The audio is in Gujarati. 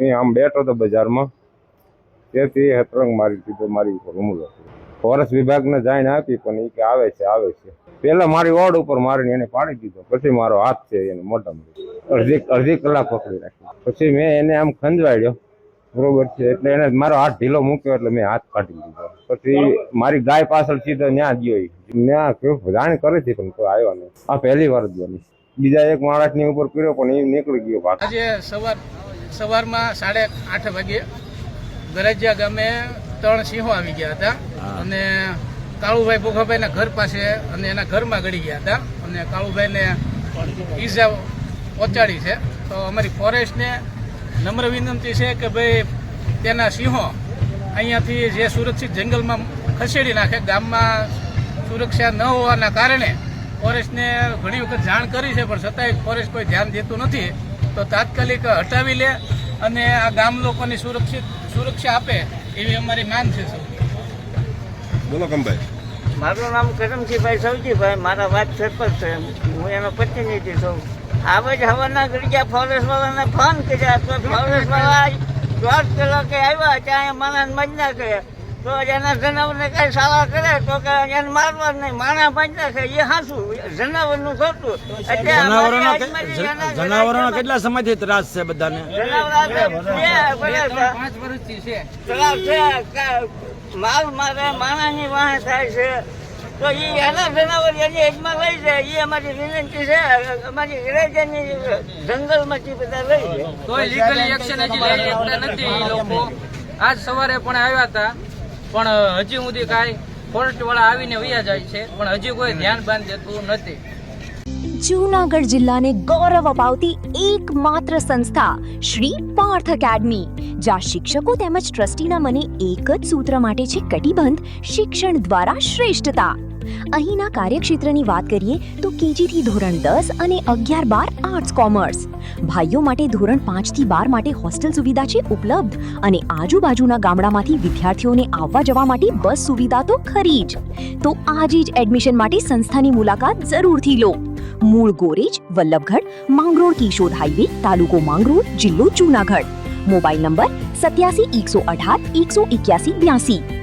સિંહ આમ બેઠો હતો બજારમાં, તેથી હતરંગ મારી દીધો, મારી ઉપર હુમલો કર્યો. ફોરેસ્ટ વિભાગને જાણ આપી પણ એ કે આવે છે. પેલા મારી ઓડ ઉપર મારીને એને પાડી દીધો, પછી મારો હાથ છે એને મોઢામાં અડધી કલાક પકડી રાખી. પછી મેં એને આમ ખંજવાડ્યો, બરોબર છે, એટલે એને મારો હાથ ઢીલો મૂક્યો એટલે મેં હાથ કાઢી દીધો. પછી મારી ગાય પાછળ સીધો ન્યા ગયો, ત્યાં કેવું જાણ કરી હતી પણ કોઈ આવ્યો નહીં. આ પહેલી વાર જ બની. બીજા એક માણસની ઉપર કર્યો પણ એ નીકળી ગયો ભાગ. આજે સવારમાં 8:30 વાગે ગરજિયા ગામે 3 સિંહો આવી ગયા હતા અને કાળુભાઈ ભોગાભાઈના ઘર પાસે અને એના ઘરમાં ગળી ગયા હતા અને કાળુભાઈને ઈજા પહોંચાડી છે. તો અમારી ફોરેસ્ટને નમ્ર વિનંતી છે કે ભાઈ તેના સિંહો અહીંયાથી જે સુરક્ષિત જંગલમાં ખસેડી નાખે. ગામમાં સુરક્ષા ન હોવાના કારણે ફોરેસ્ટને ઘણી વખત જાણ કરી છે પણ છતાંય ફોરેસ્ટ કોઈ ધ્યાન દેતું નથી. તો તાત્કાલિક હટાવી લે અને આ ગામ લોકોની સુરક્ષા આપે એવી અમારી માંગ છે. બોલો કમભાઈ. મારું નામ કરમસિંહભાઈ સવજીભાઈ, મારા વાત સરપંચ છે, હું એનો પ્રતિનિધિ છું. આવે જ હવાના ગળિયા ફોરેસ્ટવાળાને ફોન કર્યા તો ફોરેસ્ટવાળા 1.5 કલાકે આવ્યા, ત્યાં માણસ મજ ના કરે તો એના જનાવરને કઈ સારા કરે તો કે એને મારવા નહીં, માણા મજ ના કરે એ હાસું જનાવરનું ખોટું. જનાવરોના કેટલા સમયથી ત્રાસ છે બધાને? ત્રાસ છે, માલ મારે માણાની વાહે થાય છે તો એ એના જનાવર એની એજમાં લઈ જાય. એ અમારી વિનંતી છે, અમારી ગરેજાની જંગલમાંથી બધા લઈ જાય. કોઈ લીગલી એક્શન હજી લઈ શકતા નથી એ લોકો. આજ સવારે પણ આવ્યા હતા પણ હજી સુધી કાંઈ ફોરેસ્ટ વાળા આવીને વયા જાય છે પણ હજી કોઈ ધ્યાન બાંધ દેતું નથી. જૂનાગઢ જિલ્લાને ગૌરવ અપાવતી એકમાત્ર સંસ્થા શ્રી પાર્થ એકેડમી, જ્યાં શિક્ષકો તેમજ ટ્રસ્ટીના મને એક જ સૂત્ર માટે છે કટિબંધ: શિક્ષણ દ્વારા શ્રેષ્ઠતા. અહીંના કાર્યક્ષેત્રની વાત કરીએ તો કેજીથી ધોરણ 10 અને 11-12 આર્ટ્સ કોમર્સ. ભાઈઓ માટે ધોરણ 5 થી 12 માટે હોસ્ટેલ સુવિધા છે ઉપલબ્ધ અને આજુબાજુના ગામડામાંથી વિદ્યાર્થીઓને આવવા જવા માટે બસ સુવિધા તો ખરી જ. તો આજે જ એડમિશન માટે સંસ્થાની મુલાકાત જરૂરથી લો. મૂળ ગોરેજ, વલ્લભગઢ, માંગરોળ કિશોદ હાઈવે, તાલુકો માંગરોળ, જિલ્લો જૂનાગઢ. Mobile number 87 118 181 82.